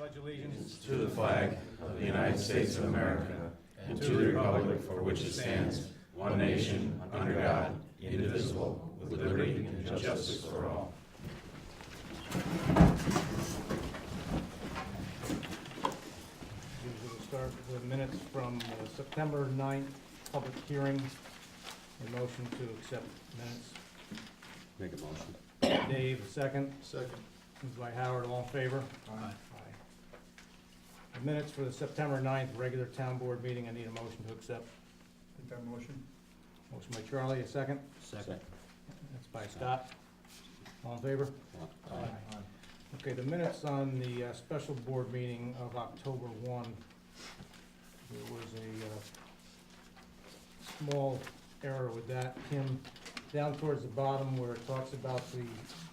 pledge allegiance to the flag of the United States of America and to the republic for which it stands, one nation, under God, indivisible, with liberty and justice for all. Usually we'll start with minutes from September 9th, public hearing. A motion to accept minutes. Make a motion. Dave, a second. Second. Moved by Howard, all in favor? Aye. The minutes for the September 9th regular town board meeting, I need a motion to accept. Make that motion. Motion by Charlie, a second. Second. That's by Scott. All in favor? Aye. Okay, the minutes on the special board meeting of October 1, there was a small error with that. Kim, down towards the bottom where it talks about the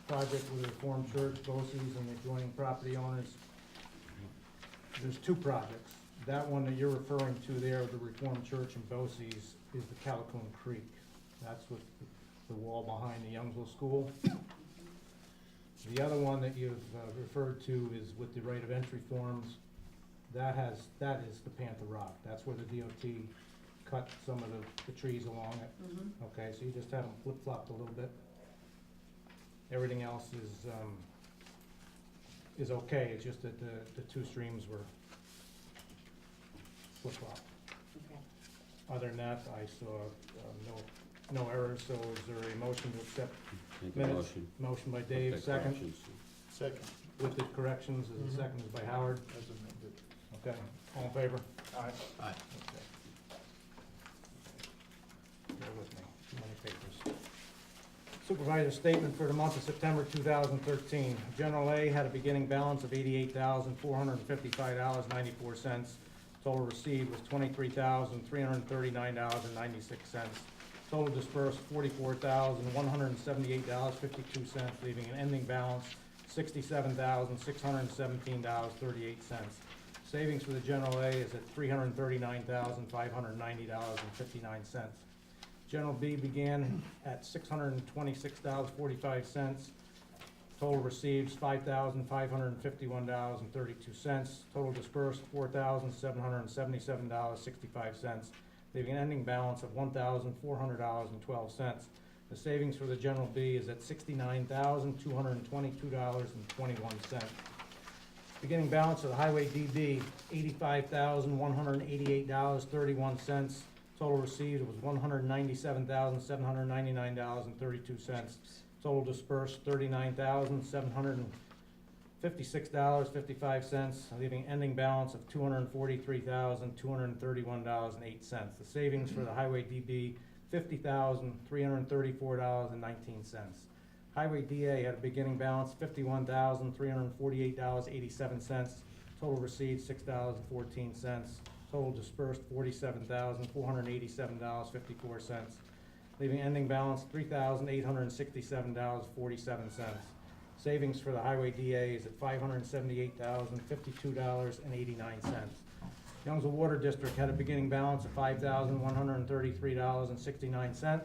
project with the Reformed Church, BOCES, and the adjoining property owners, there's two projects. That one that you're referring to there, the Reformed Church and BOCES, is the Callicoon Creek. That's with the wall behind the Youngsville School. The other one that you've referred to is with the right of entry forms. That is the Panther Rock. That's where the DOT cut some of the trees along it. Okay, so you just have them flip-flopped a little bit. Everything else is okay, it's just that the two streams were flip-flopped. Okay. Other than that, I saw no errors, so is there a motion to accept Make a minutes? motion. Motion by Dave, With the second. corrections. Second. With the corrections, and the second is by Howard. As amended. Okay, all in favor? Aye. Aye. Okay. Bear with me, too many papers. Supervisor's statement for the month of September 2013. General A had a beginning balance of $88,455.94. Total received was $23,339.96. Total dispersed $44,178.52, leaving an ending balance $67,617.38. Savings for the General A is at $339,590.59. General B began at $626.45. Total received $5,551.32. Total dispersed $4,777.65, leaving an ending balance of $1,400.12. The savings for the General B is at $69,222.21. Beginning balance of the Highway DB, $85,188.31. Total received was $197,799.32. Total dispersed $39,756.55, leaving ending balance of $243,231.08. The savings for the Highway DB, $50,334.19. Highway DA had a beginning balance $51,348.87. Total received $6.14. Total dispersed $47,487.54, leaving ending balance $3,867.47. Savings for the Highway DA is at $578,052.89. Youngsville Water District had a beginning balance of $5,133.69.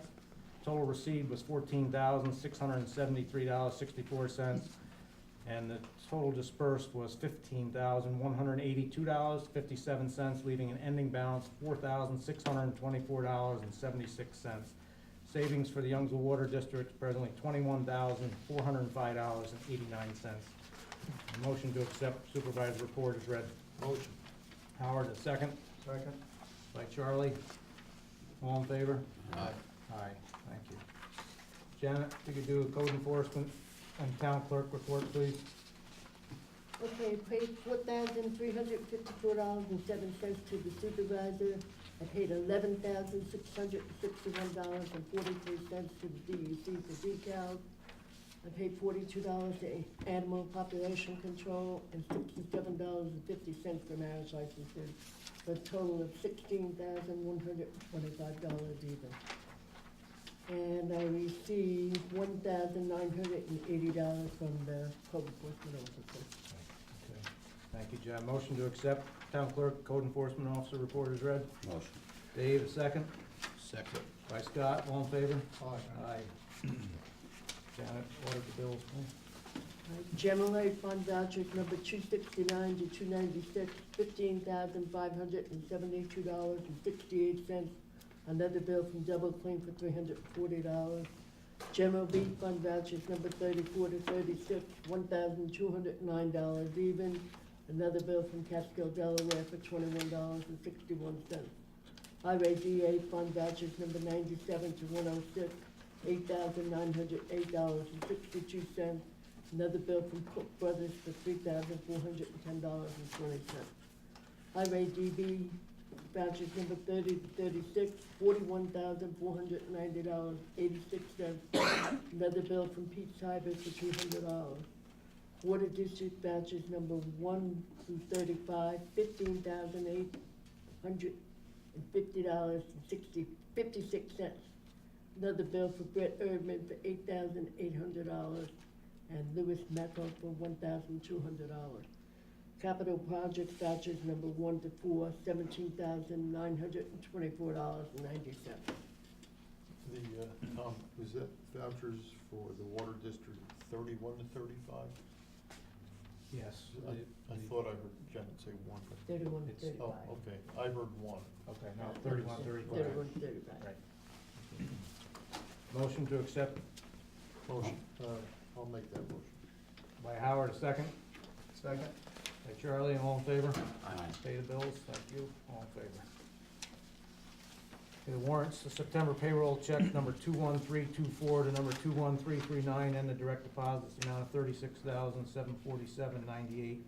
Total received was $14,673.64, and the total dispersed was $15,182.57, leaving an ending balance of $4,624.76. Savings for the Youngsville Water District presently $21,405.89. Motion to accept supervisor's report is read. Motion. Howard, a second. Second. By Charlie. All in favor? Aye. Aye, thank you. Janet, if you could do a code enforcement and town clerk report, please. Okay, paid $4,354.07 to the supervisor. I paid $11,661.43 to the DEC for decals. I paid $42 to animal population control and $67.50 for marriage licenses, for a total of $16,125 even. And I received $1,980 from the code enforcement officer. Okay, thank you, John. Motion to accept town clerk, code enforcement officer report is read. Motion. Dave, a second. Second. By Scott, all in favor? Aye. Aye. Janet, order the bills, please. General aid fund vouchers number 269 to 296, $15,572.68. Another bill from Double Clean for $340. General B fund vouchers number 34 to 36, $1,209 even. Another bill from Catskill, Delaware for $21.61. Highway DA fund vouchers number 97 to 106, $8,908.62. Another bill from Cook Brothers for $3,410.20. Highway DB vouchers number 30 to 36, $41,490.86. Another bill from Pete's Hybrid for $200. Water District vouchers number 1 through 35, $15,850.56. Another bill for Brett Erdman for $8,800, and Lewis Methel for $1,200. Capital Project vouchers number 1 to 4, $17,924.90. Tom, was that vouchers for the water district 31 to 35? Yes. I thought I heard Janet say 1. 31 to It's- 35. Oh, okay, I heard 1. Okay, no, 31, 35. 31 to 35. Right. Motion to accept Motion, I'll make that motion. by Howard, a second. Second. By Charlie, all in favor? Aye. Pay the bills, thank you, all in favor. Okay, the warrants, the September payroll check number 21324 to number 21339, and the direct deposits, the amount of $36,747.98.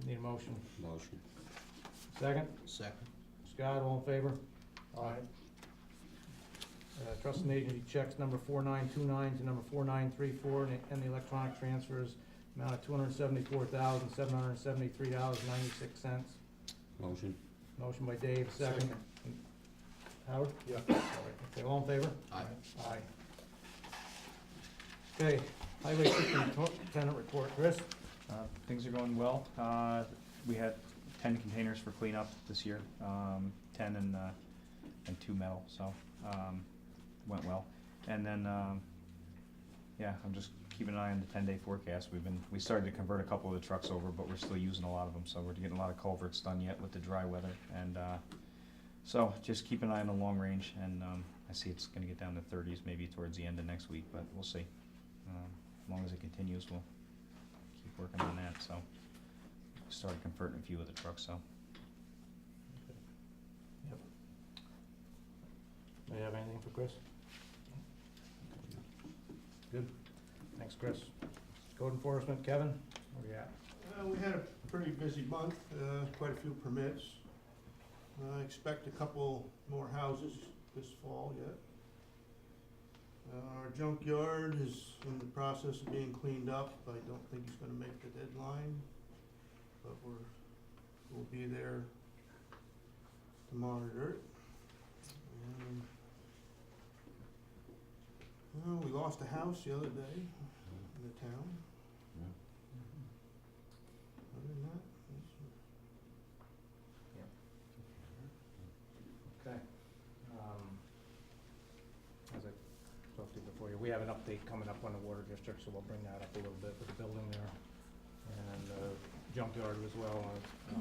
Need a motion? Motion. Second? Second. Scott, all in favor? Aye. Trust and agency checks number 4929 to number 4934, and the electronic transfers, amount of $274,773.96. Motion. Motion by Dave, second. Howard? Yeah. Okay, all in favor? Aye. Aye. Okay, highway superintendent report, Chris? Things are going well. We had 10 containers for cleanup this year, 10 and 2 metal, so went well. And then, yeah, I'm just keeping an eye on the 10-day forecast. We started to convert a couple of the trucks over, but we're still using a lot of them, so we're getting a lot of culverts done yet with the dry weather. And so just keep an eye on the long range, and I see it's gonna get down to 30s maybe towards the end of next week, but we'll see. As long as it continues, we'll keep working on that, so. Started converting a few of the trucks, so. Yep. Do you have anything for Chris? Good. Thanks, Chris. Code enforcement, Kevin, where you at? We had a pretty busy month, quite a few permits. I expect a couple more houses this fall yet. Our junkyard is in the process of being cleaned up. I don't think he's gonna make the deadline, but we'll be there to monitor it. We lost a house the other day in the town. Other than that, Okay. As I talked to you before, we have an update coming up on the water district, so we'll bring that up a little bit with the building there. And junkyard as well. I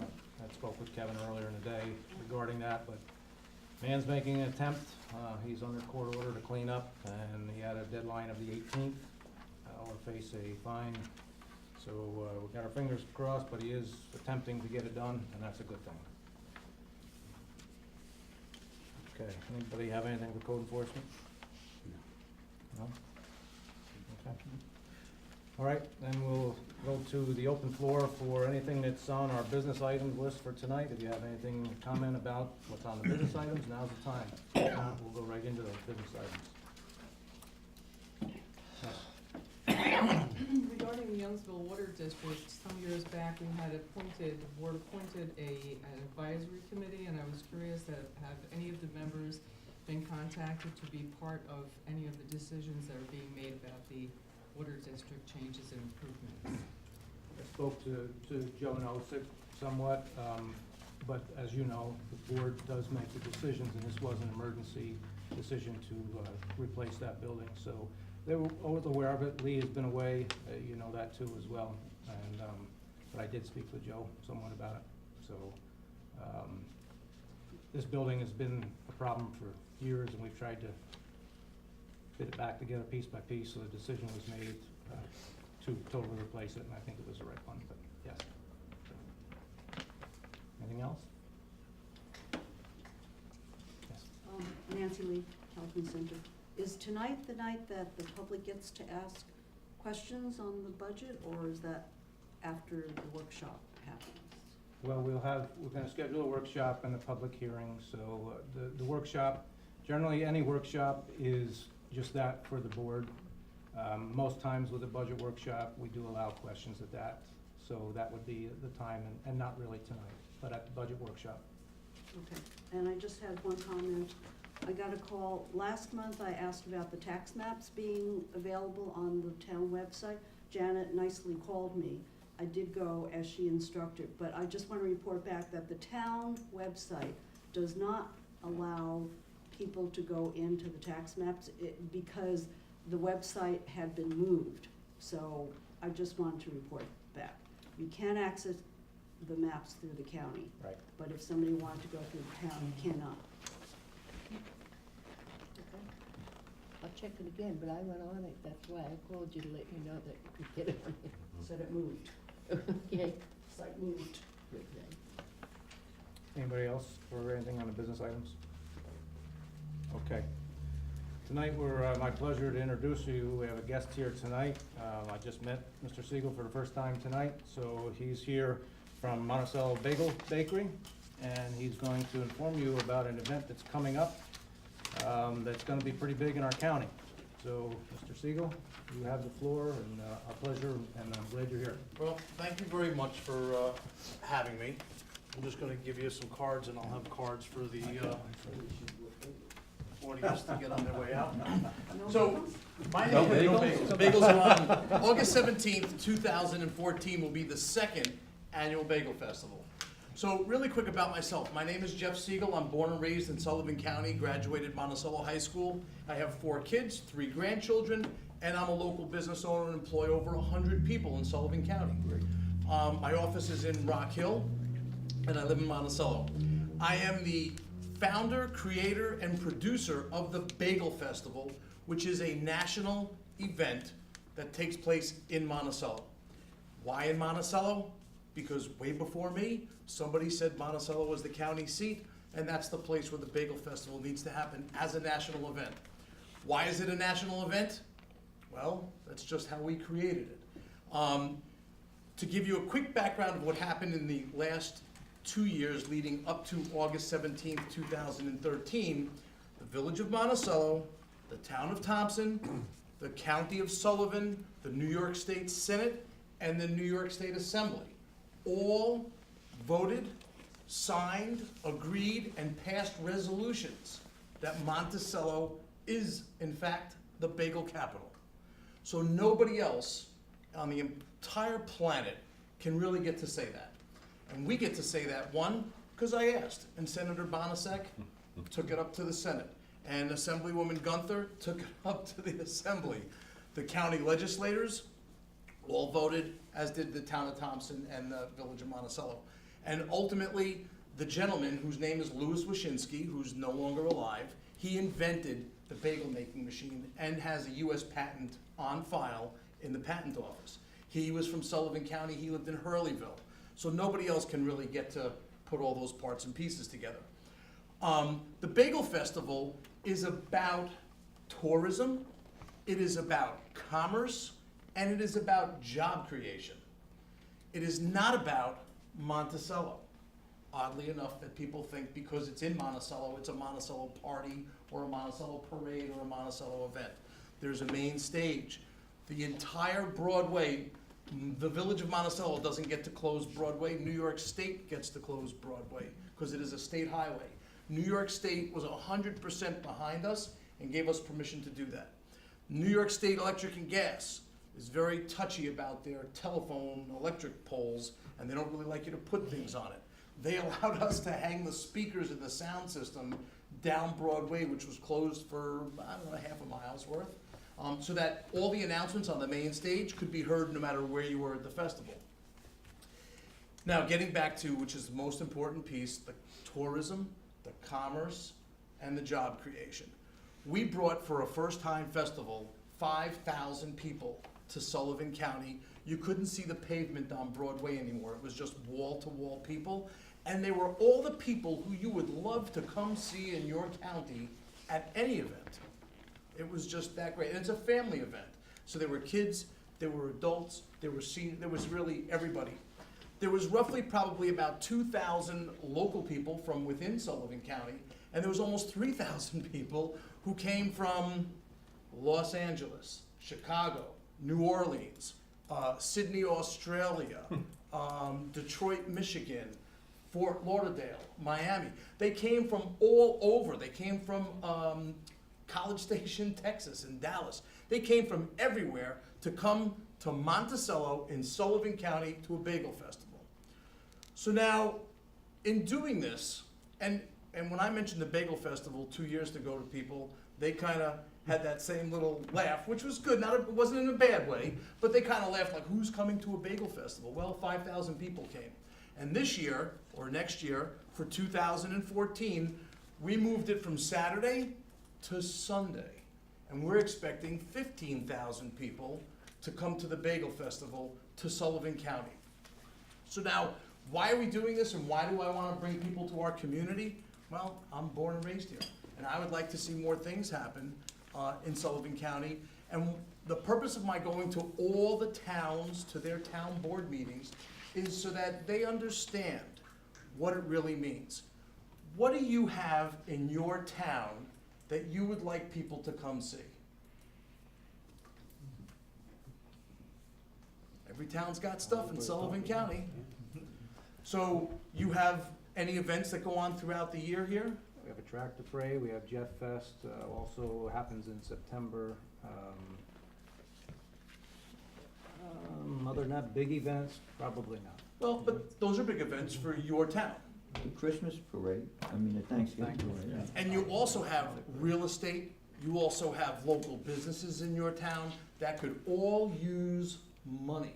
spoke with Kevin earlier in the day regarding that, but man's making an attempt. He's under court order to clean up, and he had a deadline of the 18th, or face a fine. So we've got our fingers crossed, but he is attempting to get it done, and that's a good thing. Okay, anybody have anything for code enforcement? No? Okay. All right, then we'll go to the open floor for anything that's on our business items list for tonight. If you have anything to comment about what's on the business items, now's the time. If not, we'll go right into those business items. Yes. Regarding the Youngsville Water District, some years back, we had the board appointed an advisory committee, and I was curious that have any of the members been contacted to be part of any of the decisions that are being made about the water district changes and improvements? I spoke to Joe Nosek somewhat, but as you know, the board does make the decisions, and this was an emergency decision to replace that building. So They were aware of it. Lee has been away, you know that too as well. And, but I did speak with Joe somewhat about it. So, this building has been a problem for years, and we've tried to fit it back together piece by piece, so the decision was made to totally replace it, and I think it was the right one, but yes. Anything else? Yes. Nancy Lee, Callicoon Center. Is tonight the night that the public gets to ask questions on the budget, or is that after the workshop happens? Well, we're gonna schedule a workshop and a public hearing, so the workshop, generally any workshop is just that for the board. Most times with a budget workshop, we do allow questions at that, so that would be the time, and not really tonight, but at the budget workshop. Okay, and I just had one comment. I got a call, last month I asked about the tax maps being available on the town website. Janet nicely called me. I did go as she instructed, but I just want to report back that the town website does not allow people to go into the tax maps because the website had been moved. So I just wanted to report back. You can access the maps through the county. Right. But if somebody wanted to go through the town, you cannot. Okay. I'll check it again, but I went on it, that's why I called you to let you know that you could get it on it. Said it moved. Okay. Site moved. Okay. Anybody else for anything on the business items? Okay. Tonight, my pleasure to introduce you. We have a guest here tonight. I just met Mr. Siegel for the first time tonight, so he's here from Monticello Bagel Bakery, and he's going to inform you about an event that's coming up that's gonna be pretty big in our county. So, Mr. Siegel, you have the floor, and our pleasure, and I'm glad you're here. Well, thank you very much for having me. I'm just gonna give you some cards, and I'll have cards for the audience to get on their way out. So, my name is Bagels are on August 17th, 2014 will be the second annual Bagel Festival. So, really quick about myself. My name is Jeff Siegel. I'm born and raised in Sullivan County, graduated Monticello High School. I have 4 kids, 3 grandchildren, and I'm a local business owner and employ over 100 people in Sullivan County. My office is in Rock Hill, and I live in Monticello. I am the founder, creator, and producer of the Bagel Festival, which is a national event that takes place in Monticello. Why in Monticello? Because way before me, somebody said Monticello was the county seat, and that's the place where the Bagel Festival needs to happen as a national event. Why is it a national event? Well, that's just how we created it. To give you a quick background of what happened in the last 2 years leading up to August 17th, 2013, the village of Monticello, the town of Thompson, the county of Sullivan, the New York State Senate, and the New York State Assembly all voted, signed, agreed, and passed resolutions that Monticello is, in fact, the bagel capital. So nobody else on the entire planet can really get to say that. And we get to say that, one, because I asked, and Senator Bonasek took it up to the Senate, and Assemblywoman Gunther took it up to the Assembly. The county legislators all voted, as did the town of Thompson and the village of Monticello. And ultimately, the gentleman, whose name is Louis Wyszynski, who's no longer alive, he invented the bagel making machine and has a US patent on file in the patent office. He was from Sullivan County, he lived in Hurleyville. So nobody else can really get to put all those parts and pieces together. The Bagel Festival is about tourism, it is about commerce, and it is about job creation. It is not about Monticello. Oddly enough, that people think because it's in Monticello, it's a Monticello party or a Monticello parade or a Monticello event. There's a main stage. The entire Broadway, the village of Monticello doesn't get to close Broadway. New York State gets to close Broadway because it is a state highway. New York State was 100% behind us and gave us permission to do that. New York State Electric and Gas is very touchy about their telephone electric poles, and they don't really like you to put things on it. They allowed us to hang the speakers in the sound system down Broadway, which was closed for, I don't know, half a mile's worth. so that all the announcements on the main stage could be heard no matter where you were at the festival. Now, getting back to, which is the most important piece, the tourism, the commerce, and the job creation. We brought, for a first-time festival, 5,000 people to Sullivan County. You couldn't see the pavement on Broadway anymore. It was just wall-to-wall people. And they were all the people who you would love to come see in your county at any event. It was just that great. And it's a family event. So there were kids, there were adults, there were seniors, there was really everybody. There was roughly probably about 2,000 local people from within Sullivan County, and there was almost 3,000 people who came from Los Angeles, Chicago, New Orleans, Sydney, Australia, Detroit, Michigan, Fort Lauderdale, Miami. They came from all over. They came from College Station, Texas, and Dallas. They came from everywhere to come to Monticello in Sullivan County to a bagel festival. So now, in doing this, and when I mentioned the bagel festival 2 years ago to people, they kind of had that same little laugh, which was good. It wasn't in a bad way, but they kind of laughed like, who's coming to a bagel festival? Well, 5,000 people came. And this year, or next year, for 2014, we moved it from Saturday to Sunday. And we're expecting 15,000 people to come to the bagel festival to Sullivan County. So now, why are we doing this, and why do I want to bring people to our community? Well, I'm born and raised here, and I would like to see more things happen in Sullivan County. And the purpose of my going to all the towns, to their town board meetings, is so that they understand what it really means. What do you have in your town that you would like people to come see? Every town's got stuff in Sullivan County. So you have any events that go on throughout the year here? We have a tractor parade, we have Jeff Fest, also happens in September. Other than that, big events, probably not. Well, but those are big events for your town. The Christmas parade, I mean, the Thanksgiving parade. And you also have real estate, you also have local businesses in your town that could all use money.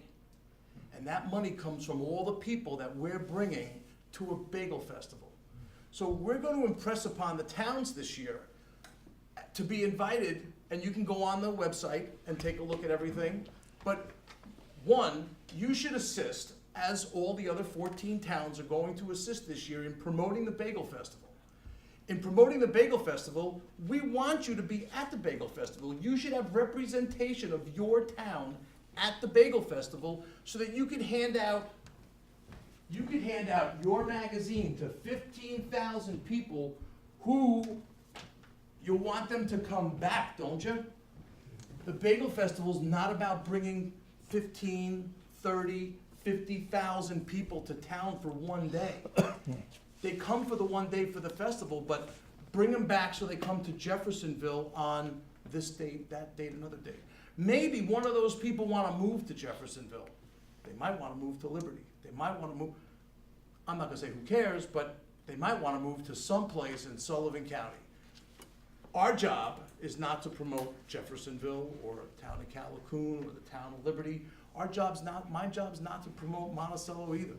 And that money comes from all the people that we're bringing to a bagel festival. So we're going to impress upon the towns this year to be invited, and you can go on the website and take a look at everything. But one, you should assist, as all the other 14 towns are going to assist this year in promoting the bagel festival. In promoting the bagel festival, we want you to be at the bagel festival. You should have representation of your town at the bagel festival so that you can hand out your magazine to 15,000 people who you want them to come back, don't you? The bagel festival is not about bringing 15, 30, 50,000 people to town for one day. They come for the one day for the festival, but bring them back so they come to Jeffersonville on this date, that date, another date. Maybe one of those people want to move to Jeffersonville. They might want to move to Liberty. They might want to move, I'm not going to say who cares, but they might want to move to someplace in Sullivan County. Our job is not to promote Jeffersonville or the town of Callicoon or the town of Liberty. My job's not to promote Monticello either.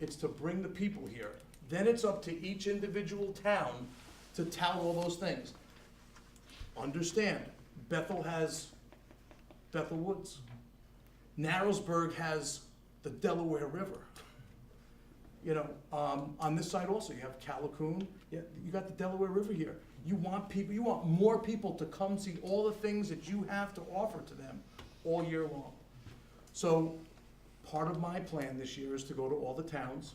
It's to bring the people here. Then it's up to each individual town to tout all those things. Understand, Bethel has Bethel Woods. Narrowsburg has the Delaware River. You know, on this side also, you have Callicoon, you got the Delaware River here. You want more people to come see all the things that you have to offer to them all year long. So part of my plan this year is to go to all the towns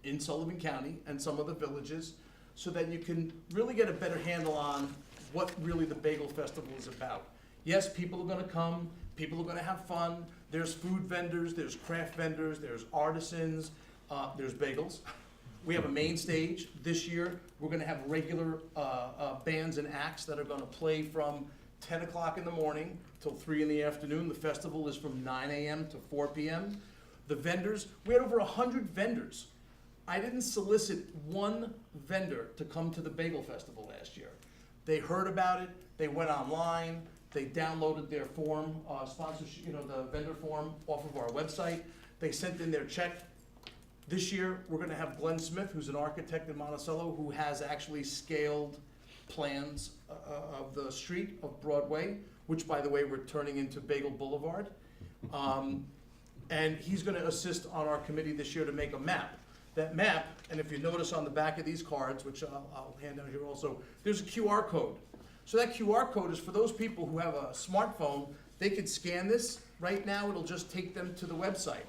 in Sullivan County and some of the villages so that you can really get a better handle on what really the Bagel Festival is about. Yes, people are gonna come, people are gonna have fun, there's food vendors, there's craft vendors, there's artisans, there's bagels. We have a main stage this year. We're gonna have regular bands and acts that are gonna play from 10 o'clock in the morning till 3 in the afternoon. The festival is from 9 a.m. to 4 p.m. The vendors, we had over 100 vendors. I didn't solicit one vendor to come to the Bagel Festival last year. They heard about it, they went online, They downloaded their form, sponsorship, the vendor form off of our website. They sent in their check. This year, we're gonna have Glenn Smith, who's an architect in Monticello, who has actually scaled plans of the street of Broadway, which, by the way, we're turning into Bagel Boulevard. And he's gonna assist on our committee this year to make a map. That map, and if you notice on the back of these cards, which I'll hand out here also, there's a QR code. So that QR code is for those people who have a smartphone. They could scan this. Right now, it'll just take them to the website.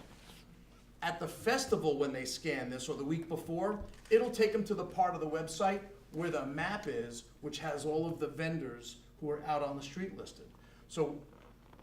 At the festival, when they scan this, or the week before, it'll take them to the part of the website where the map is, which has all of the vendors who are out on the street listed. So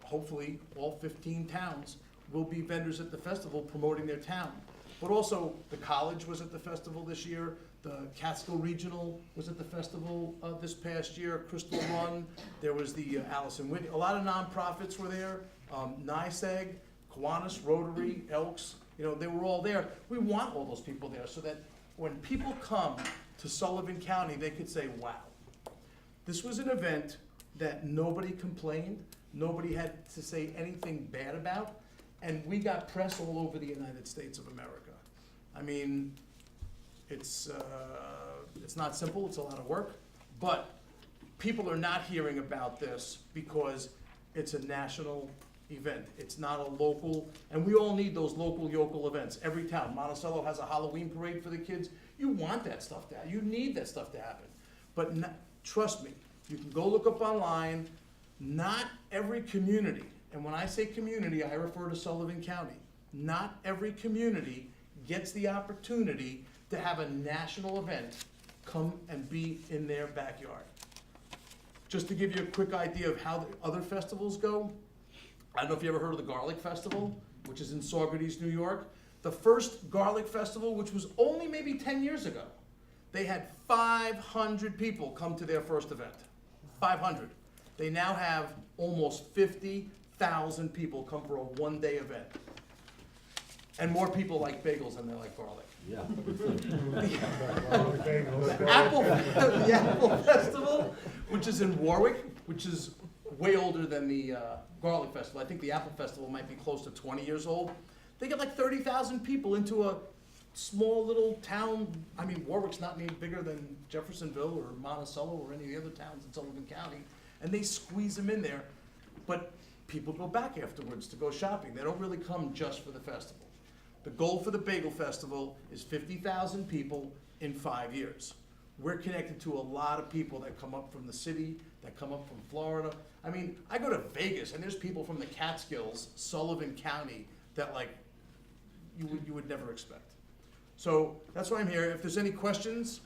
hopefully, all 15 towns will be vendors at the festival promoting their town. But also, the college was at the festival this year, the Catskill Regional was at the festival this past year, Crystal Run, there was the Allison Whitney, a lot of nonprofits were there, NYSEG, Kiwanis, Rotary, Elks, they were all there. We want all those people there so that when people come to Sullivan County, they could say, wow, this was an event that nobody complained, nobody had to say anything bad about, and we got press all over the United States of America. I mean, it's not simple, it's a lot of work, but people are not hearing about this because it's a national event. It's not a local, and we all need those local yokel events. Every town, Monticello has a Halloween parade for the kids. You want that stuff to happen. You need that stuff to happen. But trust me, you can go look up online. Not every community, and when I say community, I refer to Sullivan County. Not every community gets the opportunity to have a national event come and be in their backyard. Just to give you a quick idea of how the other festivals go, I don't know if you ever heard of the Garlic Festival, which is in Saugerties, New York. The first Garlic Festival, which was only maybe 10 years ago, they had 500 people come to their first event. 500. They now have almost 50,000 people come for a one-day event. And more people like bagels than they like garlic. Yeah. The Apple Festival, which is in Warwick, which is way older than the Garlic Festival. I think the Apple Festival might be close to 20 years old. They get like 30,000 people into a small little town. I mean, Warwick's not any bigger than Jeffersonville or Monticello or any of the other towns in Sullivan County. And they squeeze them in there. But people go back afterwards to go shopping. They don't really come just for the festival. The goal for the Bagel Festival is 50,000 people in 5 years. We're connected to a lot of people that come up from the city, that come up from Florida. I mean, I go to Vegas and there's people from the Catskills, Sullivan County, that you would never expect. So that's why I'm here. If there's any questions.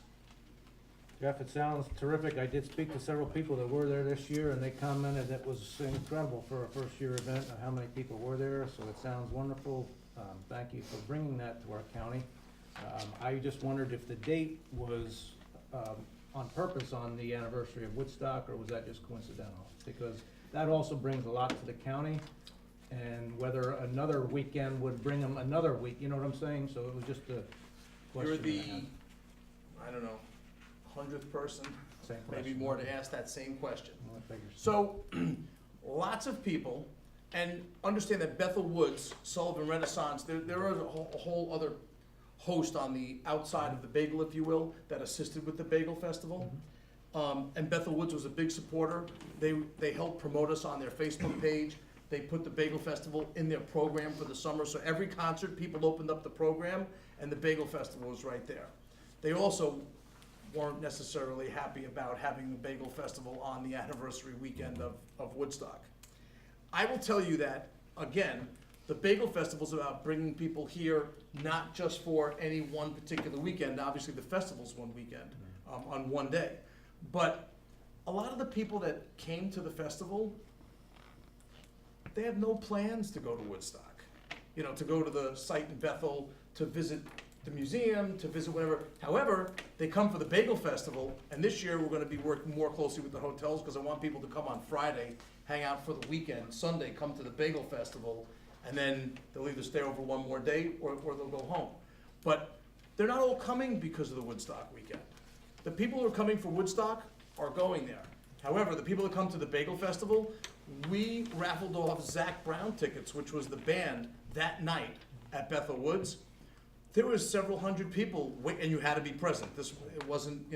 Jeff, it sounds terrific. I did speak to several people that were there this year, and they commented that was incredible for a first-year event, and how many people were there, so it sounds wonderful. Thank you for bringing that to our county. I just wondered if the date was on purpose on the anniversary of Woodstock, or was that just coincidental? Because that also brings a lot to the county, and whether another weekend would bring them another week, you know what I'm saying? So it was just a question. You're the, I had. I don't know, 100th person, Same maybe question. more, to ask that same question. Well, I figured So, lots of people, and understand that Bethel Woods, Sullivan Renaissance, there is a whole other host on the outside of the bagel, if you will, that assisted with the Bagel Festival. And Bethel Woods was a big supporter. They helped promote us on their Facebook page. They put the Bagel Festival in their program for the summer. So every concert, people opened up the program, and the Bagel Festival was right there. They also weren't necessarily happy about having the Bagel Festival on the anniversary weekend of Woodstock. I will tell you that, again, the Bagel Festival is about bringing people here, not just for any one particular weekend. Obviously, the festival's one weekend, on one day. But a lot of the people that came to the festival, they have no plans to go to Woodstock. To go to the site in Bethel, to visit the museum, to visit whatever. However, they come for the Bagel Festival, and this year we're gonna be working more closely with the hotels, because I want people to come on Friday, hang out for the weekend, Sunday, come to the Bagel Festival, and then they'll either stay over one more day, or they'll go home. But they're not all coming because of the Woodstock weekend. The people who are coming for Woodstock are going there. However, the people that come to the Bagel Festival, we raffled off Zach Brown tickets, which was the band, that night at Bethel Woods. There was several hundred people, and you had to be present. It wasn't,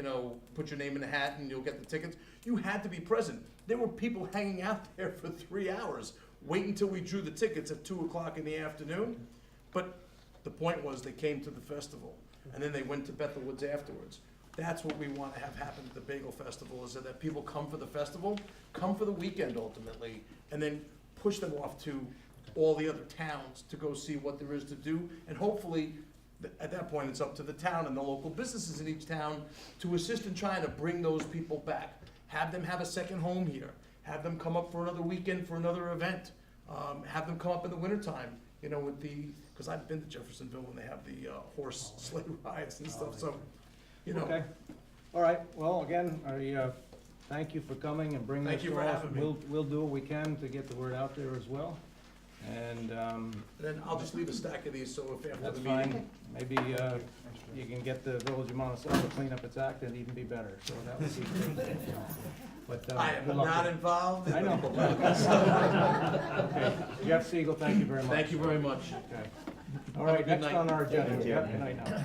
put your name in a hat and you'll get the tickets. You had to be present. There were people hanging out there for 3 hours, waiting until we drew the tickets at 2 o'clock in the afternoon. But the point was they came to the festival, and then they went to Bethel Woods afterwards. That's what we want to have happen at the Bagel Festival, is that people come for the festival, come for the weekend ultimately, and then push them off to all the other towns to go see what there is to do. And hopefully, at that point, it's up to the town and the local businesses in each town to assist in trying to bring those people back. Have them have a second home here. Have them come up for another weekend for another event. Have them come up in the wintertime, because I've been to Jeffersonville when they have the horse sleigh rides and stuff, so, Okay, all right, well, again, I thank you for coming and bringing this Thank you to for us. having me. We'll do what we can to get the word out there as well, and Then I'll just leave a stack of these, so if after that's the meeting. fine. Maybe you can get the Village of Monticello to clean up its act, and even be better, so that would be great. But, I am good luck not with it. involved. I know. Okay, Jeff Siegel, thank you very much. Thank you very much. Okay. All Have a right, good next night. on our agenda, Thank you. yep, good night now.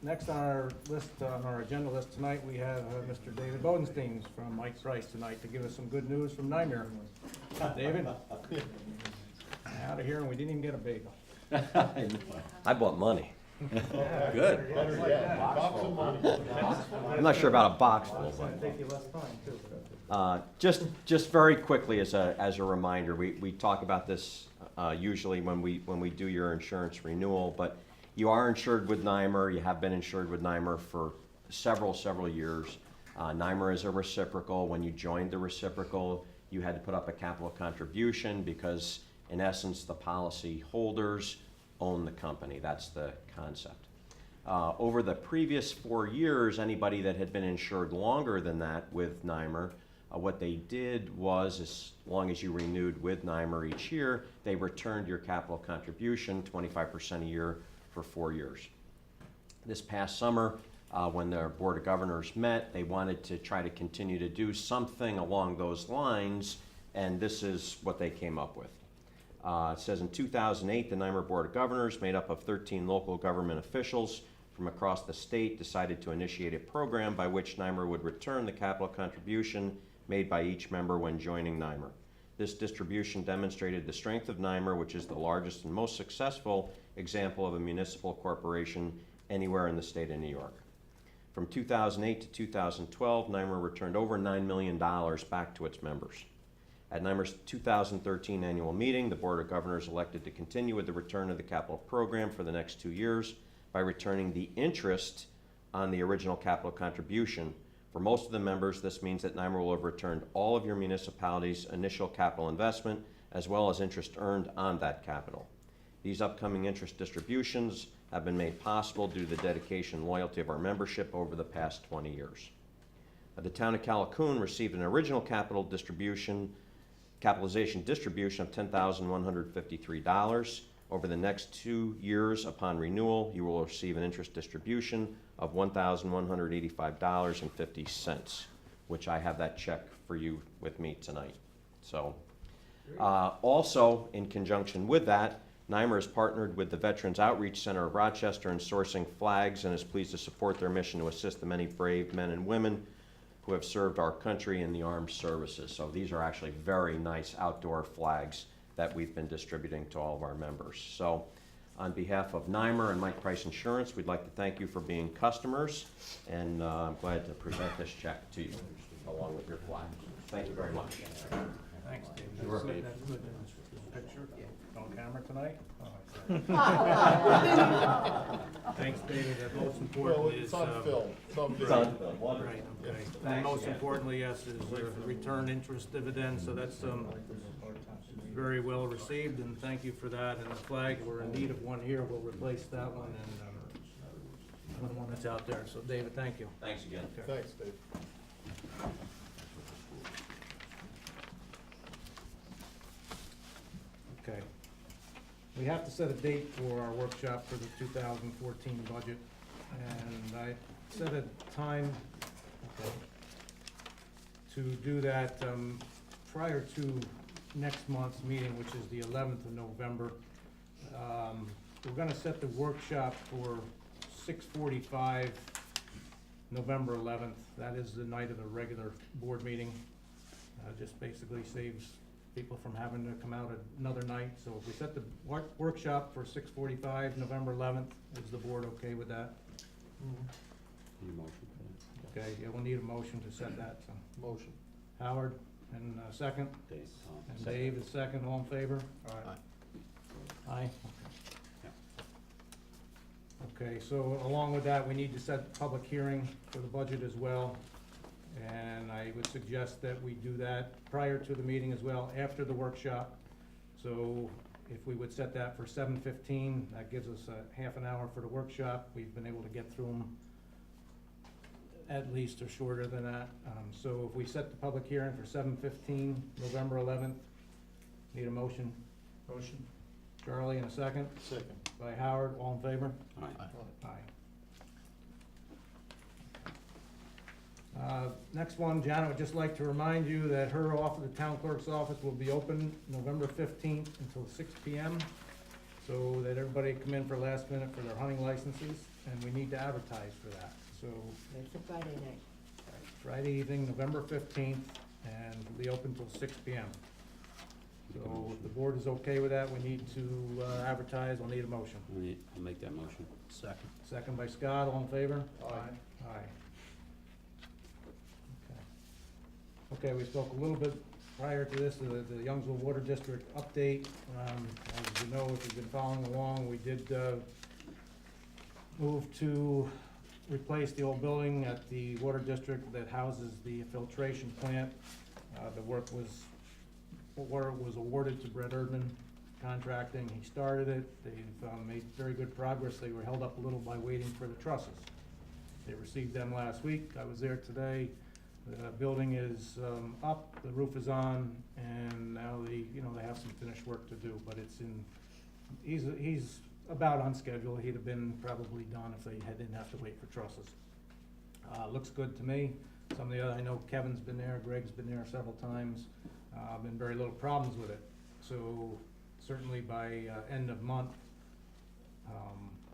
Next on our list, on our agenda list tonight, we have Mr. David Bodenstein from Mike Price tonight to give us some good news from Nymir. David? Out of here, and we didn't even get a bagel. I bought money. Good. Better yet, box of money. I'm not sure about a box full, It's gonna take you less time, too. just very quickly as a reminder, we talk about this usually when we do your insurance renewal, but you are insured with NYMER. You have been insured with NYMER for several years. NYMER is a reciprocal. When you joined the reciprocal, you had to put up a capital contribution because, in essence, the policy holders own the company. That's the concept. Over the previous 4 years, anybody that had been insured longer than that with NYMER, what they did was, as long as you renewed with NYMER each year, they returned your capital contribution 25% a year for 4 years. This past summer, when their Board of Governors met, they wanted to try to continue to do something along those lines, and this is what they came up with. It says in 2008, the NYMER Board of Governors, made up of 13 local government officials from across the state, decided to initiate a program by which NYMER would return the capital contribution made by each member when joining NYMER. This distribution demonstrated the strength of NYMER, which is the largest and most successful example of a municipal corporation anywhere in the state of New York. From 2008 to 2012, NYMER returned over $9 million back to its members. At NYMER's 2013 annual meeting, the Board of Governors elected to continue with the return of the capital program for the next 2 years by returning the interest on the original capital contribution. For most of the members, this means that NYMER will have returned all of your municipality's initial capital investment, as well as interest earned on that capital. These upcoming interest distributions have been made possible due to the dedication and loyalty of our membership over the past 20 years. The town of Callicoon received an original capitalization distribution of $10,153. Over the next 2 years upon renewal, you will receive an interest distribution of $1,185.50, which I have that check for you with me tonight. So, also in conjunction with that, NYMER has partnered with the Veterans Outreach Center of Rochester in sourcing flags and is pleased to support their mission to assist the many brave men and women who have served our country in the armed services. So these are actually very nice outdoor flags that we've been distributing to all of our members. So on behalf of NYMER and Mike Price Insurance, we'd like to thank you for being customers, and I'm glad to present this check to you along with your flag. Thank you very much. Thanks, David. You're welcome. That's good. Picture on camera tonight? Thanks, David. That most Well, importantly it's is, on film, it's on It's video. on. right, okay. And most importantly, yes, is return interest dividends, so that's, very well received, and thank you for that. And the flag, we're in need of one here. We'll replace that one and, the one that's out there. So David, thank you. Thanks again. Okay. Thanks, Dave. Okay. We have to set a date for our workshop for the 2014 budget, and I set a time to do that prior to next month's meeting, which is the 11th of November. We're gonna set the workshop for 6:45, November 11th. That is the night of the regular board meeting. Just basically saves people from having to come out another night. So if we set the workshop for 6:45, November 11th, is the board okay with that? Need a motion for Okay, yeah, we'll need a motion to set that, so. Motion. Howard, and second, that? Dave. and Dave is second, all in favor? Aye. Aye. Okay, so along with that, we need to set public hearing for the budget as well. And I would suggest that we do that prior to the meeting as well, after the workshop. So if we would set that for 7:15, that gives us a half an hour for the workshop. We've been able to get through them at least or shorter than that. So if we set the public hearing for 7:15, November 11th, need a motion? Motion. Charlie, in a second, Second. by Howard, all in favor? Aye. Aye. Next one, Janet would just like to remind you that her office, the town clerk's office, will be open November 15th until 6 PM, so that everybody come in for last minute for their hunting licenses, and we need to advertise for that. So It's a Friday night. Friday evening, November 15th, and it'll be open till 6 PM. So if the board is okay with that, we need to advertise, we'll need a motion. I'll make that motion. Second. Second by Scott, all in favor? Aye. Aye. Okay, we spoke a little bit prior to this, the Youngsville Water District update. As you know, if you've been following along, we did move to replace the old building at the water district that houses the filtration plant. The work was awarded to Brett Erdman Contracting. He started it. They've made very good progress. They were held up a little by waiting for the trusses. They received them last week. I was there today. The building is up, the roof is on, and now they have some finished work to do, but he's about on schedule. He'd have been probably done if they didn't have to wait for trusses. Looks good to me. Some of the other, I know Kevin's been there, Greg's been there several times. Been very little problems with it. So certainly by end of month,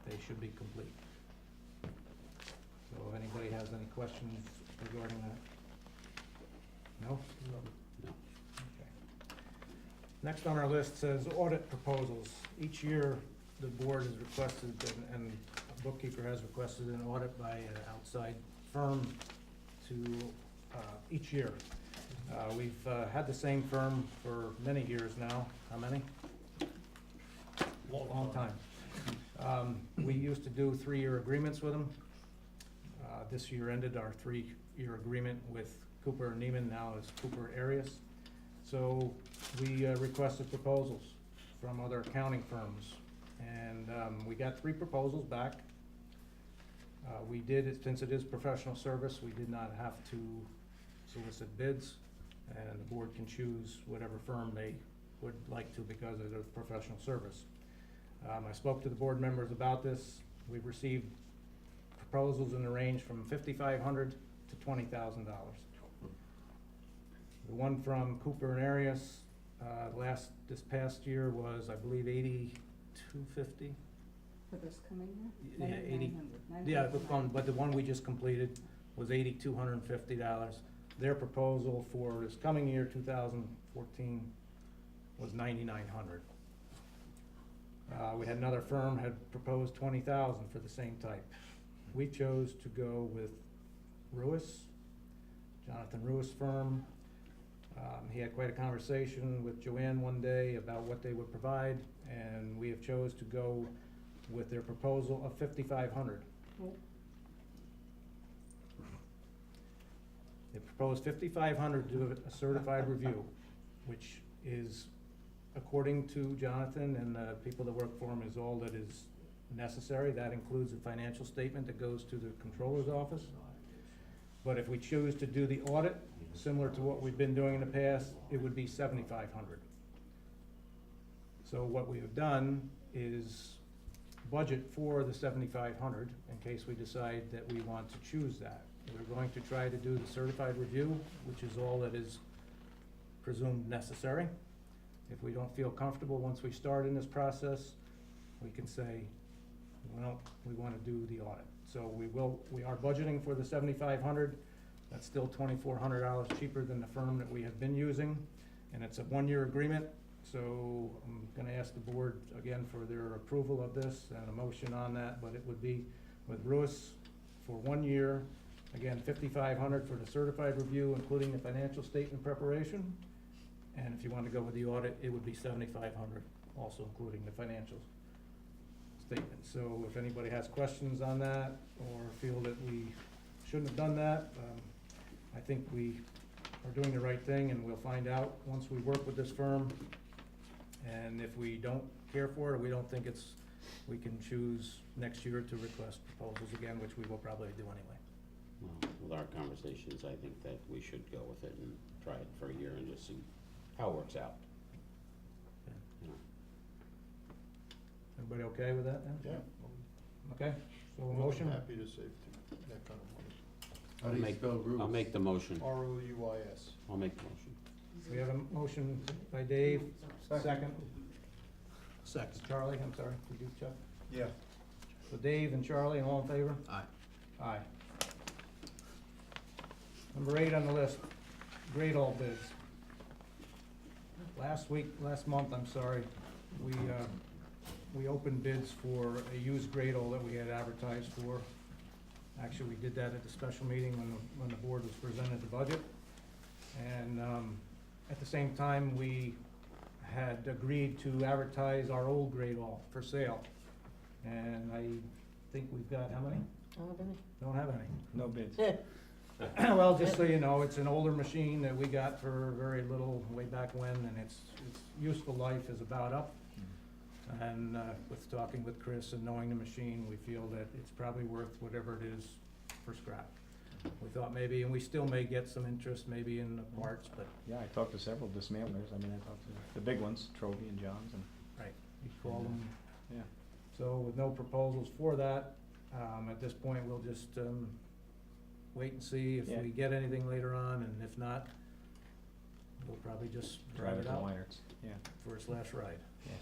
they should be complete. So if anybody has any questions regarding that? No? No. Okay. Next on our list says audit proposals. Each year, the board has requested, and a bookkeeper has requested an audit by an outside firm to, each year. We've had the same firm for many years now. How many? Long time. We used to do 3-year agreements with them. This year ended our 3-year agreement with Cooper and Neiman, now is Cooper Arias. So we requested proposals from other accounting firms, and we got 3 proposals back. We did, since it is professional service, we did not have to solicit bids, and the board can choose whatever firm they would like to because of their professional service. I spoke to the board members about this. We've received proposals in the range from $5,500 to $20,000. The one from Cooper and Arias, this past year was, I believe, $8,250. For this coming Yeah, year? 80. 900. Yeah, but the one we just completed was $8,250. Their proposal for this coming year, 2014, was $9,900. We had another firm had proposed $20,000 for the same type. We chose to go with Ruiz, Jonathan Ruiz firm. He had quite a conversation with Joanne one day about what they would provide, and we have chose to go with their proposal of $5,500. Cool. They proposed $5,500 to do a certified review, which is, according to Jonathan and the people that work for him, is all that is necessary. That includes a financial statement that goes to the controller's office. But if we choose to do the audit, similar to what we've been doing in the past, it would be $7,500. So what we have done is budget for the $7,500 in case we decide that we want to choose that. We're going to try to do the certified review, which is all that is presumed necessary. If we don't feel comfortable once we start in this process, we can say, well, we want to do the audit. So we are budgeting for the $7,500. That's still $2,400 cheaper than the firm that we have been using, and it's a one-year agreement. So I'm gonna ask the board again for their approval of this and a motion on that, but it would be with Ruiz for 1 year. Again, $5,500 for the certified review, including the financial statement preparation. And if you want to go with the audit, it would be $7,500, also including the financial statement. So if anybody has questions on that or feel that we shouldn't have done that, I think we are doing the right thing, and we'll find out once we work with this firm. And if we don't care for it, or we don't think we can choose next year to request proposals again, which we will probably do anyway. Well, with our conversations, I think that we should go with it and try it for a year and just see how it works out. You know. Everybody okay with that then? Yeah. Okay, so a More than motion? happy to save that kind of money. How do you spell Ruiz? I'll make the motion. ROUIS. I'll make the motion. We have a motion by Dave, second. Second. Charlie, I'm sorry, did you, Chuck? Yeah. So Dave and Charlie, all in favor? Aye. Aye. Number 8 on the list, grade all bids. Last month, I'm sorry, we opened bids for a used Gradle that we had advertised for. Actually, we did that at the special meeting when the board was presented the budget. And at the same time, we had agreed to advertise our old Gradle for sale. And I think we've got, how many? Don't have any. No bids. Well, just so you know, it's an older machine that we got for very little way back when, and its useful life is about up. And with talking with Chris and knowing the machine, we feel that it's probably worth whatever it is for scrap. We thought maybe, and we still may get some interest maybe in the parts, but. Yeah, I talked to several dismantlers. I mean, I talked to the big ones, Trophy and Johns, and Right. We call them. yeah. So with no proposals for that, at this point, we'll just wait and see if Yeah. we get anything later on, and if not, we'll probably just drive Drive it it to out Weinert's. Yeah. for its last ride. Yeah.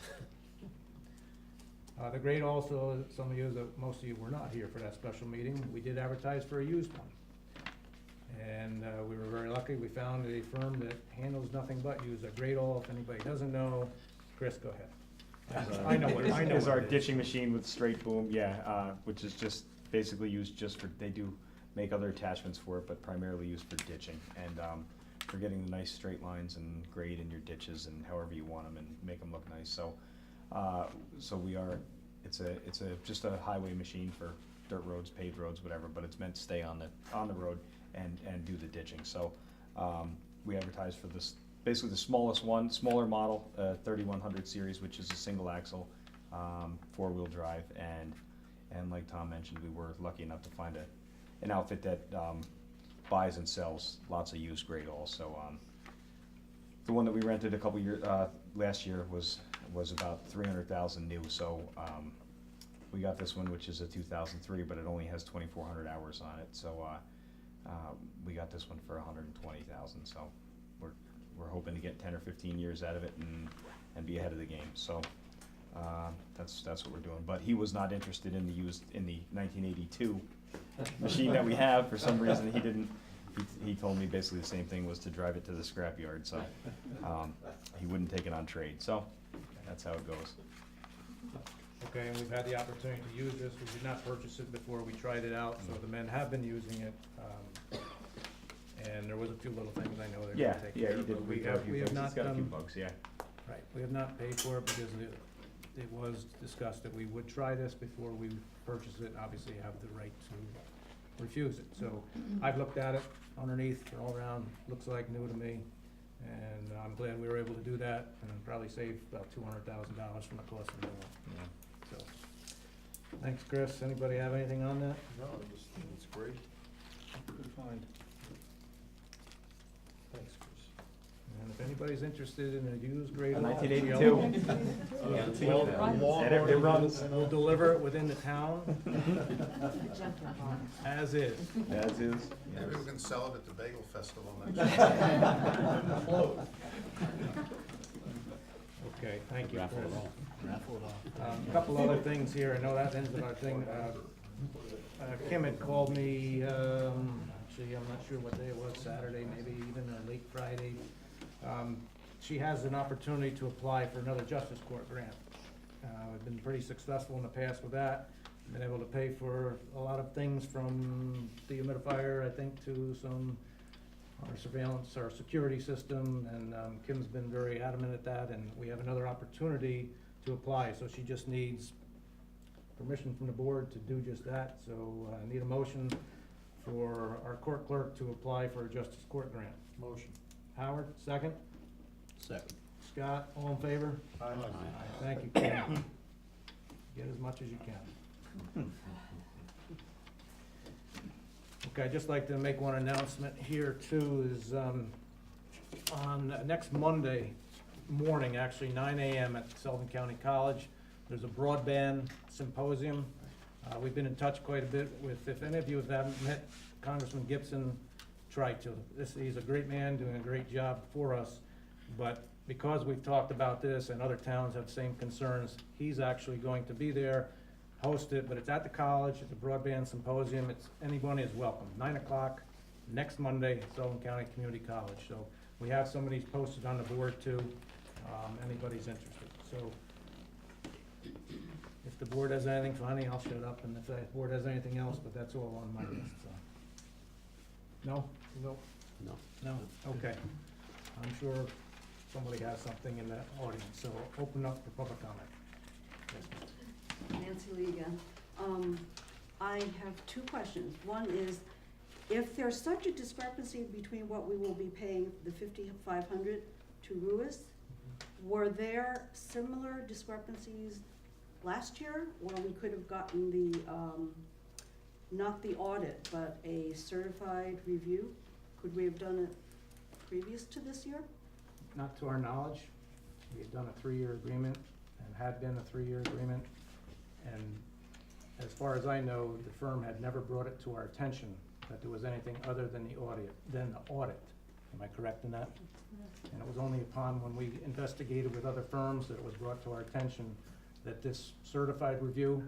The grade also, some of you, most of you were not here for that special meeting, we did advertise for a used one. And we were very lucky, we found a firm that handles nothing but use a grade all. If anybody doesn't know, Chris, go ahead. I know what, I know Is what our it is. ditching machine with straight boom, yeah, which is just basically used just for, they do make other attachments for it, but primarily used for ditching. And for getting the nice straight lines and grade in your ditches and however you want them and make them look nice. So, so we are, it's just a highway machine for dirt roads, paved roads, whatever, but it's meant to stay on the road and do the ditching. So, we advertised for this, basically the smallest one, smaller model, 3100 series, which is a single axle, 4-wheel drive, and like Tom mentioned, we were lucky enough to find an outfit that buys and sells lots of used grade also. The one that we rented a couple years, last year was about 300,000 new, so we got this one, which is a 2003, but it only has 2,400 hours on it, so we got this one for 120,000, so we're hoping to get 10 or 15 years out of it and be ahead of the game. So that's what we're doing. But he was not interested in the 1982 machine that we have. For some reason, he didn't. He told me basically the same thing, was to drive it to the scrapyard. So he wouldn't take it on trade. So that's how it goes. Okay, and we've had the opportunity to use this, we did not purchase it before we tried it out, so the men have been using it. And there was a few little things I know they're Yeah, gonna take yeah, care he of, did. but We we have It's not got a few done, bugs. Yeah. right, we have not paid for it because it was discussed that we would try this before we purchase it, obviously have the right to refuse it. So I've looked at it underneath, all around, looks like new to me, and I'm glad we were able to do that, and probably save about $200,000 from the cost of the new one. Yeah. So, thanks, Chris. Anybody have anything on that? No, it's great. Good find. Thanks, Chris. And if anybody's interested in a used grade. A law, 1982. It runs. We'll deliver it within the town as is. As is. Maybe we can sell it at the Bagel Festival next Okay, thank you, Chris. A couple other things here, I know that ends our thing. Kim had called me, actually, I'm not sure what day it was, Saturday, maybe even late Friday. She has an opportunity to apply for another Justice Court grant. I've been pretty successful in the past with that. Been able to pay for a lot of things from dehumidifier, I think, to some our surveillance, our security system, and Kim's been very adamant at that, and we have another opportunity to apply, so she just needs permission from the board to do just that, so I need a motion for our court clerk to apply for a Justice Court grant. Motion. Howard, second? Second. Scott, all in favor? Aye. Thank you, Kim. Get as much as you can. Okay, I'd just like to make one announcement here too, is on next Monday morning, actually 9 AM at Sullivan County College, there's a broadband symposium. We've been in touch quite a bit with, if any of you haven't met Congressman Gibson, try to. He's a great man, doing a great job for us, but because we've talked about this and other towns have the same concerns, he's actually going to be there, host it, but it's at the college, it's a broadband symposium, anyone is welcome. 9 o'clock next Monday, Sullivan County Community College. So we have some of these posted on the board too, anybody's interested. So if the board has anything funny, I'll shut up, and if the board has anything else, but that's all on my list, so. No? No. No, okay. I'm sure somebody has something in the audience, so open up for public comment. Nancy Lee again. I have two questions. One is, if there's such a discrepancy between what we will be paying, the $5,500 to Ruiz, were there similar discrepancies last year where we could have gotten the, not the audit, but a certified review? Could we have done it previous to this year? Not to our knowledge. We had done a 3-year agreement and had been a 3-year agreement. And as far as I know, the firm had never brought it to our attention that there was anything other than the audit. Am I correct in that? And it was only upon when we investigated with other firms that it was brought to our attention that this certified review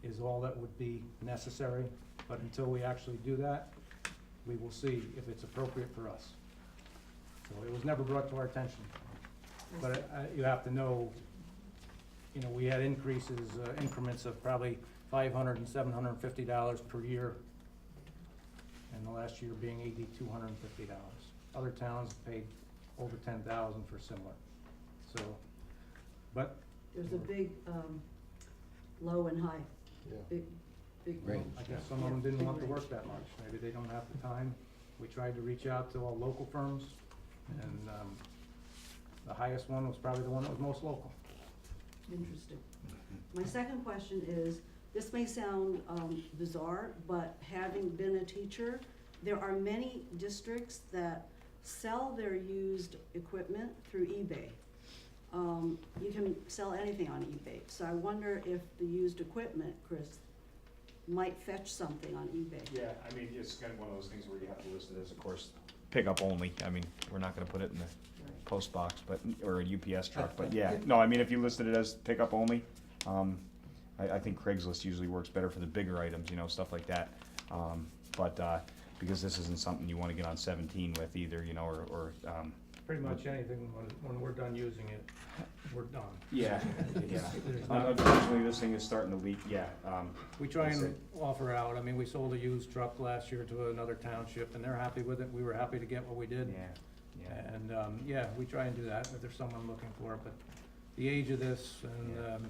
is all that would be necessary. But until we actually do that, we will see if it's appropriate for us. So it was never brought to our attention. But you have to know, you know, we had increases, increments of probably $500 and $750 per year, and the last year being $8,250. Other towns paid over $10,000 for similar. So, but There's a big, low and high, Yeah. big. Right. I guess some of them didn't want to work that much. Maybe they don't have the time. We tried to reach out to all local firms, and the highest one was probably the one that was most local. Interesting. My second question is, this may sound bizarre, but having been a teacher, there are many districts that sell their used equipment through eBay. You can sell anything on eBay, so I wonder if the used equipment, Chris, might fetch something on eBay. Yeah, I mean, it's kind of one of those things where you have to list it as, of course, pickup only. I mean, we're not gonna put it in the post box, but, or a UPS truck, but yeah. No, I mean, if you listed it as pickup only, I think Craigslist usually works better for the bigger items, you know, stuff like that. Because this isn't something you wanna get on 17 with either, you know, or Pretty much anything, when we're done using it, we're done. yeah, yeah. There's not- Unfortunately, this thing is starting to leak, yeah. We try That's and it. offer out, I mean, we sold a used truck last year to another township, and they're happy with it, we were happy to get what we did. Yeah, yeah. And, yeah, we try and do that if there's someone looking for it, but the age of this, and,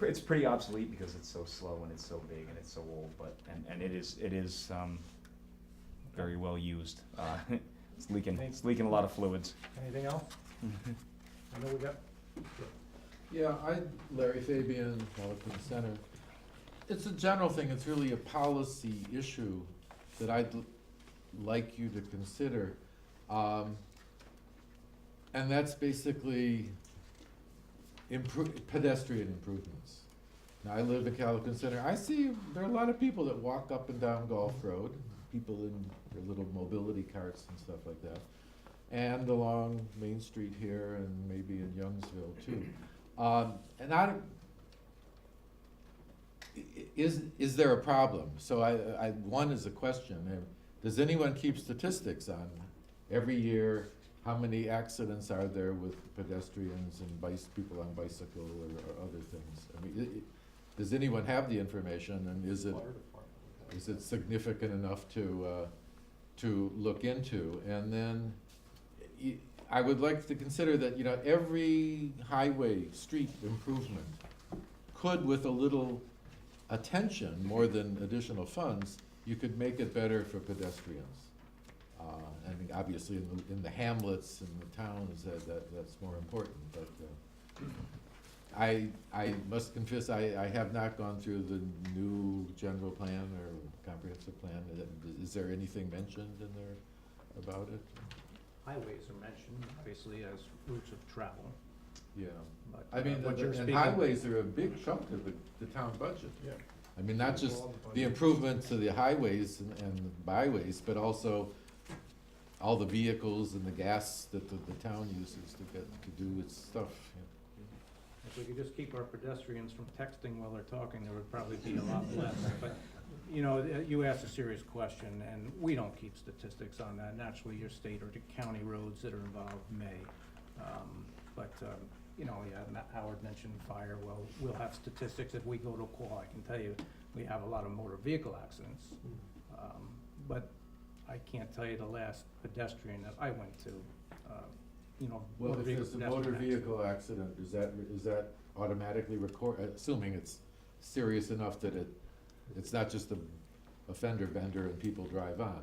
It's pretty obsolete because it's so slow and it's so big and it's so old, but, and it is, very well used. It's leaking a lot of fluids. anything else? I know we got, Yeah, Larry Fabian, Callicoon Center. It's a general thing, it's really a policy issue that I'd like you to consider. And that's basically pedestrian improvements. Now, I live in Callicoon Center, I see there are a lot of people that walk up and down Gulf Road, people in their little mobility carts and stuff like that, and along Main Street here and maybe in Youngsville too. And is there a problem? So one is a question, does anyone keep statistics on every year, how many accidents are there with pedestrians and people on bicycle or other things? I mean, does anyone have the information, and is it significant enough to look into? And then I would like to consider that, you know, every highway, street improvement could, with a little attention, more than additional funds, you could make it better for pedestrians. I think obviously in the hamlets and the towns, that's more important, but I must confess, I have not gone through the new general plan or comprehensive plan. Is there anything mentioned in there about it? Highways are mentioned, obviously, as routes of travel. Yeah, But, I mean, what you're and speaking- highways are a big chunk of the town budget. Yeah. I mean, not just the improvements to the highways and byways, but also all the vehicles and the gas that the town uses to do its stuff. If we could just keep our pedestrians from texting while they're talking, there would probably be a lot less. But, you know, you asked a serious question, and we don't keep statistics on that. Naturally, your state or the county roads that are involved may. You know, yeah, Howard mentioned fire. Well, we'll have statistics if we go to a call. I can tell you, we have a lot of motor vehicle accidents. But I can't tell you the last pedestrian that I went to, you know. Well, if there's a motor pedestrian vehicle accident, is that automatically assuming it's serious enough that it's not just a fender bender and people drive on?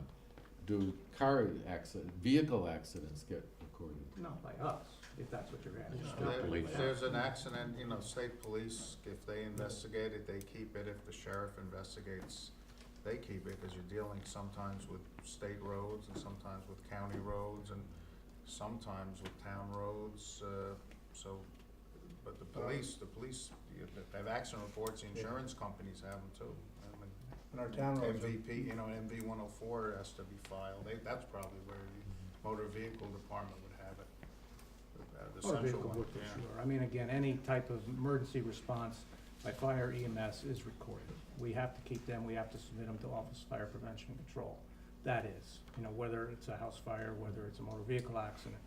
Do vehicle accidents get recorded? Not by us, if that's what you're asking. If there's an accident, you know, state police, if they investigate it, they keep it. If the sheriff investigates, they keep it, because you're dealing sometimes with state roads and sometimes with county roads and sometimes with town roads, but the police, they have accident reports, the insurance companies have them too. I mean, And our town roads are- MVP, you know, MV 104 has to be filed, that's probably where the motor vehicle department would have it. The Motor central vehicle one, would, for yeah. sure. I mean, again, any type of emergency response by fire EMS is recorded. We have to keep them, we have to submit them to Office of Fire Prevention and Control. That is, you know, whether it's a house fire, whether it's a motor vehicle accident,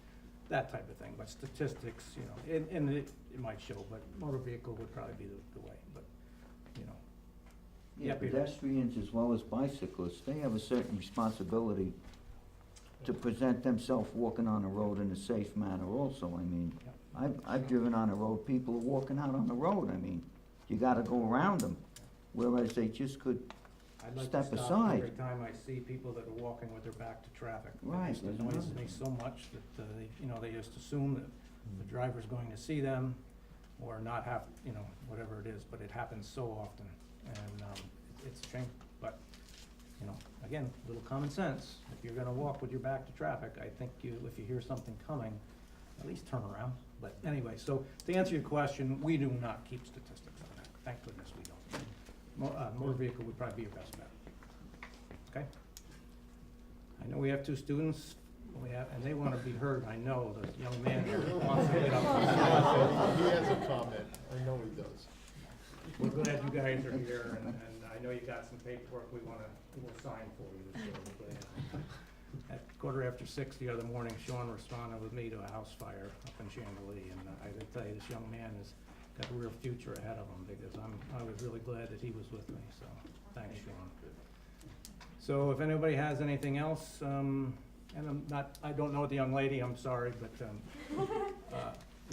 that type of thing. But statistics, you know, and it might show, but motor vehicle would probably be the way, but, you know. Yeah, Peter. pedestrians as well as bicyclists, they have a certain responsibility to present themselves walking on the road in a safe manner also. I mean, I've driven on the road, people are walking out on the road. I mean, you gotta go around them, whereas they just could I'd like step to stop aside. every time I see people that are walking with their back to traffic. Right, It just there's annoys another me thing. so much that, you know, they just assume that the driver's going to see them or not have, you know, whatever it is, but it happens so often. And, it's a shame, but, you know, again, little common sense. If you're gonna walk with your back to traffic, I think if you hear something coming, at least turn around. But anyway, so to answer your question, we do not keep statistics on that. Thank goodness we don't. Motor vehicle would probably be your best bet. Okay? I know we have two students, and they wanna be heard. I know the young man here wants to get up. He has a comment, I know he does. We're glad you guys are here, and I know you got some paperwork we will sign for you. So we're glad. At 6:15 the other morning, Sean responded with me to a house fire up in Chandelier, and I can tell you, this young man has got a real future ahead of him, because I was really glad that he was with me, so thanks, Sean. So if anybody has anything else, and I don't know the young lady, I'm sorry, but,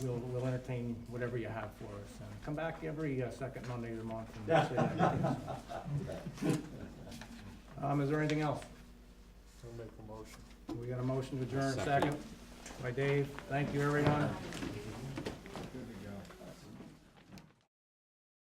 we'll entertain whatever you have for us, and come back every second Monday of the month and say that. Is there anything else? I'll make a motion. We got a motion to adjourn, second by Dave. Thank you, everyone.